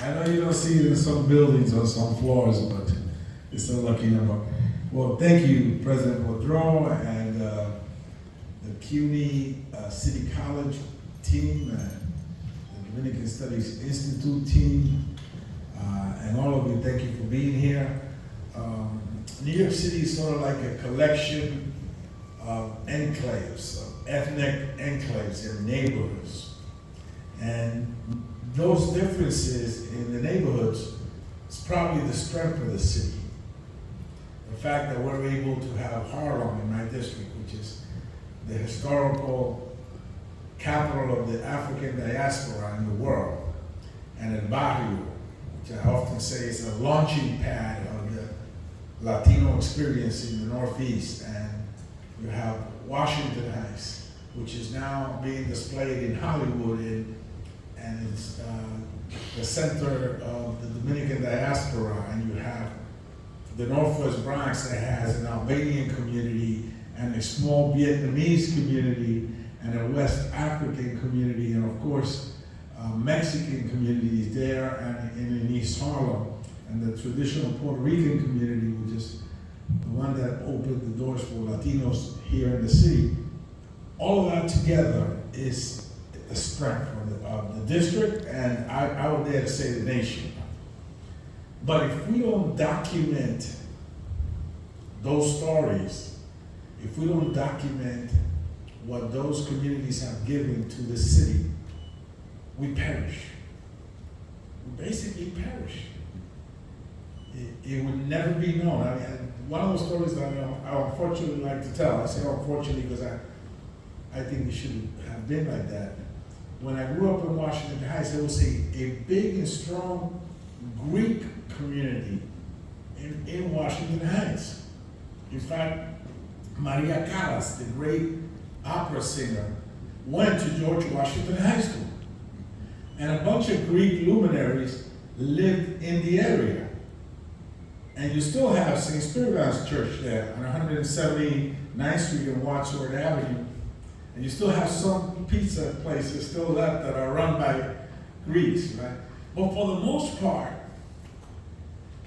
I know you don't see it in some buildings or some floors, but it's a lucky number. Well, thank you, President Boudreau and the CUNY City College team, the Dominican Studies Institute team, and all of you, thank you for being here. New York City is sort of like a collection of enclaves, of ethnic enclaves and neighborhoods. And those differences in the neighborhoods is probably the strength of the city. The fact that we're able to have Harlem in my district, which is the historical capital of the African diaspora in the world, and El Barrio, which I often say is a launching pad of the Latino experience in the Northeast. And you have Washington Heights, which is now being displayed in Hollywood, and it's the center of the Dominican diaspora. And you have the Northwest Bronx that has an Albanian community and a small Vietnamese community and a West African community, and of course, Mexican communities there and in East Harlem, and the traditional Puerto Rican community, which is the one that opened the doors for Latinos here in the city. All of that together is the strength of the district, and I would dare to say the nation. But if we don't document those stories, if we don't document what those communities have given to the city, we perish. We basically perish. It would never be known. I mean, one of those stories that I unfortunately like to tell, I say unfortunately because I think it should have been like that. When I grew up in Washington Heights, there was a big and strong Greek community in Washington Heights. In fact, Maria Callas, the great opera singer, went to George Washington High School. And a bunch of Greek luminaries lived in the area. And you still have St. Spiridon's Church there on 179th Street and Wadsworth Avenue. And you still have some pizza places still left that are run by Greeks, right? But for the most part,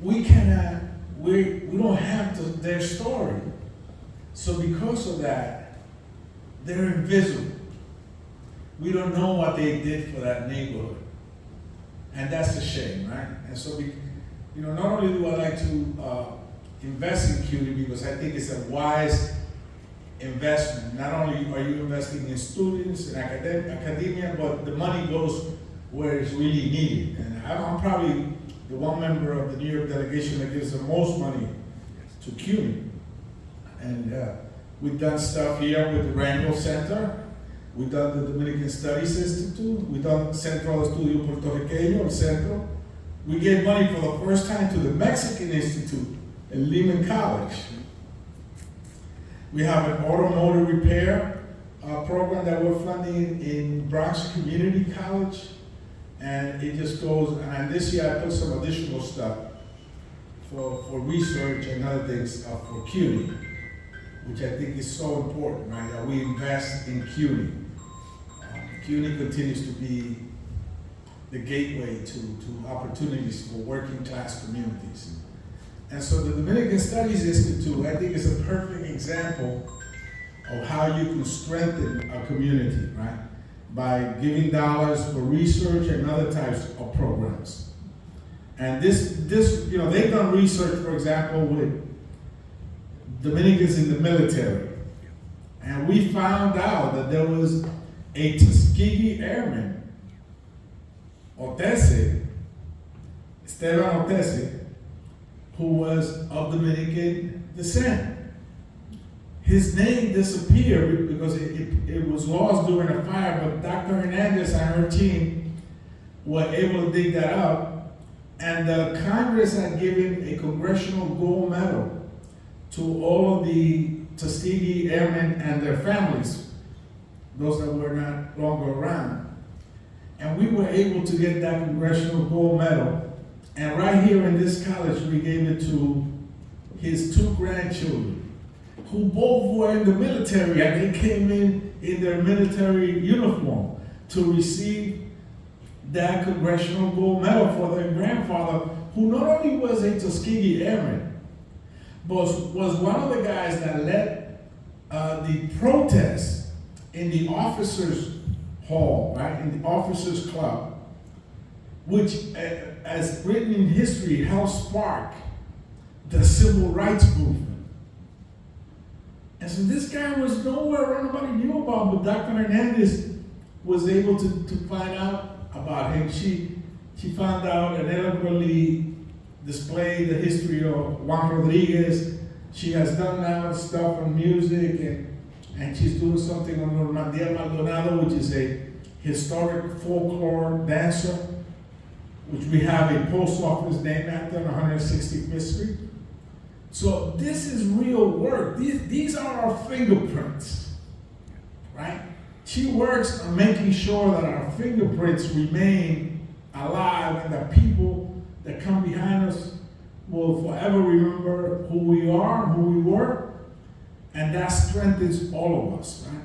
we don't have their story. So because of that, they're invisible. We don't know what they did for that neighborhood. And that's a shame, right? And so, not only do I like to invest in CUNY because I think it's a wise investment. Not only are you investing in students and academia, but the money goes where it's really needed. And I'm probably the one member of the New York delegation that gives the most money to CUNY. And we've done stuff here with the Randall Center. We've done the Dominican Studies Institute. We've done Centro Estudio Puertorriqueño, el Centro. We gave money for the first time to the Mexican Institute at Lehman College. We have an automotive repair program that we're funding in Bronx Community College. And it just goes, and this year I put some additional stuff for research and other things for CUNY, which I think is so important, right, that we invest in CUNY. CUNY continues to be the gateway to opportunities for working class communities. And so the Dominican Studies Institute, I think, is a perfect example of how you can strengthen a community, right? By giving dollars for research and other types of programs. And this, they've done research, for example, with Dominicans in the military. And we found out that there was a Tuskegee Airman, Esteban Otese, who was of Dominican descent. His name disappeared because it was lost during a fire, but Dr. Hernandez and her team were able to dig that up. And the Congress had given a Congressional Gold Medal to all of the Tuskegee Airmen and their families, those that were not longer around. And we were able to get that Congressional Gold Medal. And right here in this college, we gave it to his two grandchildren, who both were in the military, and they came in their military uniform to receive that congressional gold medal for their grandfather, who not only was a Tuskegee Airman, but was one of the guys that led the protests in the officers' hall, right, in the officers' club, which, as written in history, helped spark the civil rights movement. And so this guy was nowhere around, nobody knew about, but Dr. Hernandez was able to find out about him. She found out and eloquently displayed the history of Juan Rodriguez. She has done now stuff on music, and she's doing something on Normandia Maldonado, which is a historic folklore dancer, which we have a post office named after on 165th Street. So this is real work. These are our fingerprints, right? She works on making sure that our fingerprints remain alive and that people that come behind us will forever remember who we are, who we were, and that strengthens all of us, right?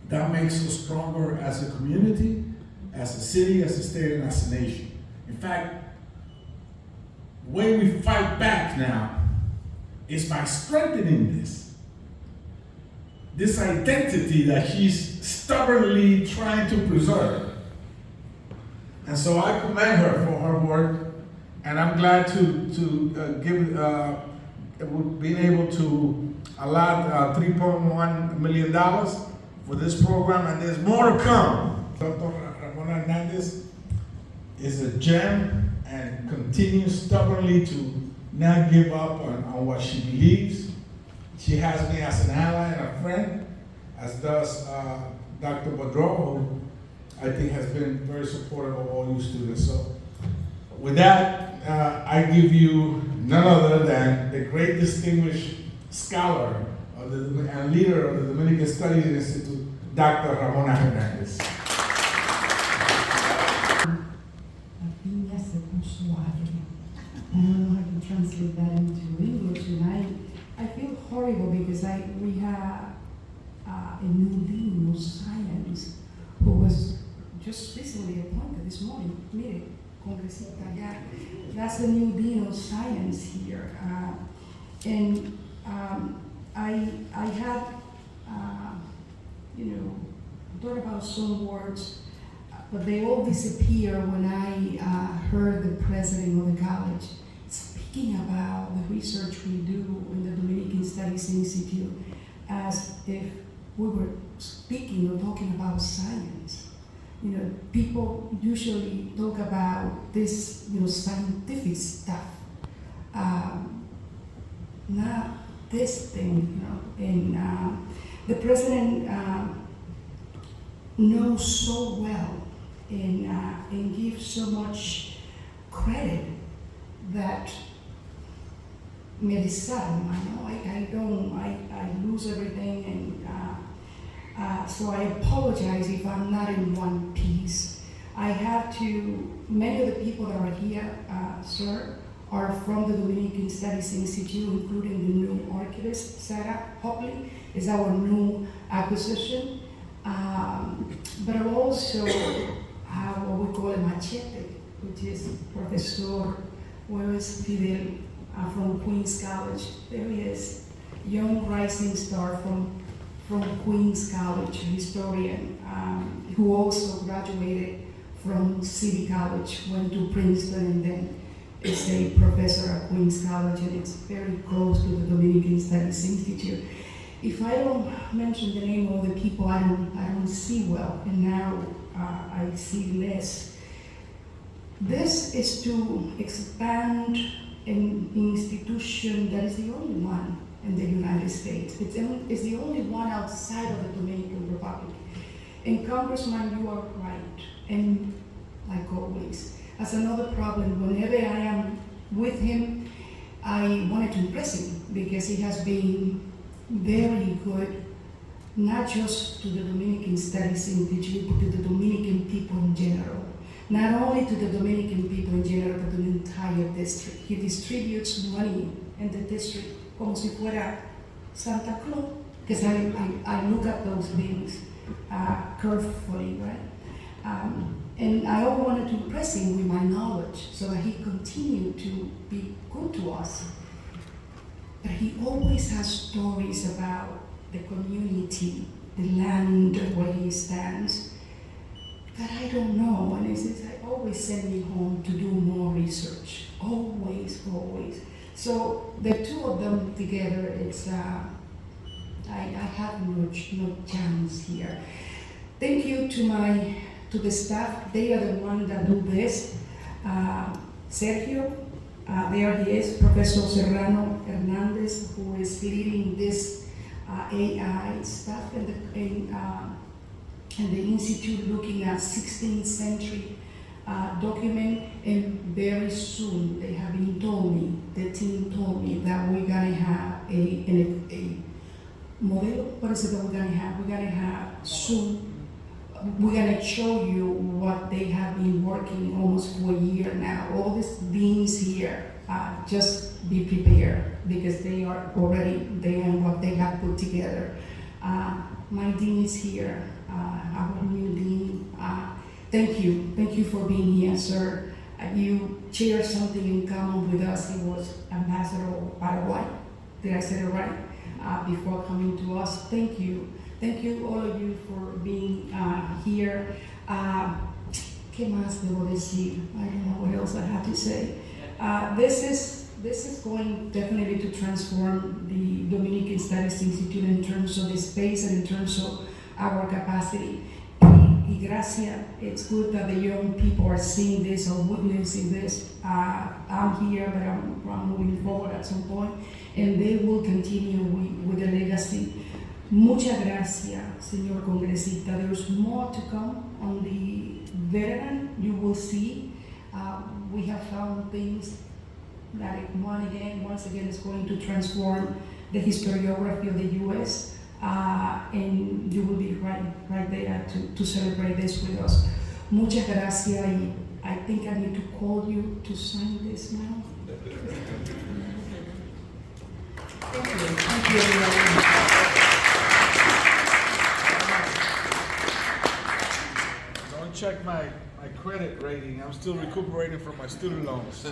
That makes us stronger as a community, as a city, as a state, and as a nation. In fact, the way we fight back now is by strengthening this identity that she's stubbornly trying to preserve. And so I commend her for her work, and I'm glad to give being able to allot $3.1 million for this program, and there's more to come. Dr. Ramona Hernandez is a gem and continues stubbornly to not give up on what she believes. She has me as an ally and a friend, as does Dr. Boudreau, who I think has been very supportive of all you students. So with that, I give you none other than the great distinguished scholar and leader of the Dominican Studies Institute, Dr. Ramona Hernandez. I don't know how to translate that into English, and I feel horrible because we have a new dean of science who was just recently appointed this morning, mire, Congresista, yeah, that's the new dean of science here, and I had, thought about some words, but they all disappear when I heard the president of the college speaking about the research we do in the Dominican Studies Institute as if we were speaking or talking about science. People usually talk about this, scientific stuff, not this thing, and the president knows so well and gives so much credit that me disarma, I lose everything, and so I apologize if I'm not in one piece. I have to, many of the people that are here, sir, are from the Dominican Studies Institute, including the new archivist, Sarah Hopley, is our new acquisition. But I also have what we call a machete, which is Professor Fidel from Queens College. There he is, young rising star from Queens College, a historian, who also graduated from City College, went to Princeton, and then is a professor at Queens College, and it's very close to the Dominican Studies Institute. If I don't mention the name of the people, I don't see well, and now I see less. This is to expand an institution that is the only one in the United States. It's the only one outside of the Dominican Republic. And Congressman, you are right, and like always. As another problem, whenever I am with him, I wanted to impress him because he has been very good, not just to the Dominican Studies Institute, but to the Dominican people in general. Not only to the Dominican people in general, but to the entire district. He distributes money in the district como si fuera Santa Claus, because I look at those things carefully, right? And I always wanted to impress him with my knowledge so that he continued to be good to us. But he always has stories about the community, the land where he stands, that I don't know. And he says, I always send me home to do more research. Always, always. So the two of them together, it's I have no chance here. Thank you to the staff. They are the ones that do this. Sergio, there he is, Professor Serrano Hernandez, who is leading this AI stuff in the institute, looking at 16th century document. And very soon, they have been told me, the team told me that we're gonna have a model. What is it that we're gonna have? We're gonna have soon. We're gonna show you what they have been working almost for a year now. All these beans here, just be prepared because they are already there and what they have put together. My dean is here, our new dean. Thank you for being here, sir. You share something in common with us. He was ambassador of Paraguay. Did I say it right? Before coming to us, thank you. Thank you, all of you, for being here. ¿Qué más debo decir? I don't know what else I have to say. This is going definitely to transform the Dominican Studies Institute in terms of the space and in terms of our capacity. Y gracias, it's good that the young people are seeing this or witnessing this. I'm here, but I'm moving forward at some point, and they will continue with the legacy. Muchas gracias, señor Congresista. There's more to come on the veteran. You will see. We have found things that once again is going to transform the historiography of the U.S. And you will be right there to celebrate this with us. Muchas gracias. Y I think I need to call you to sign this now. Thank you. Thank you, everyone. Don't check my credit rating. I'm still recuperating from my student loans.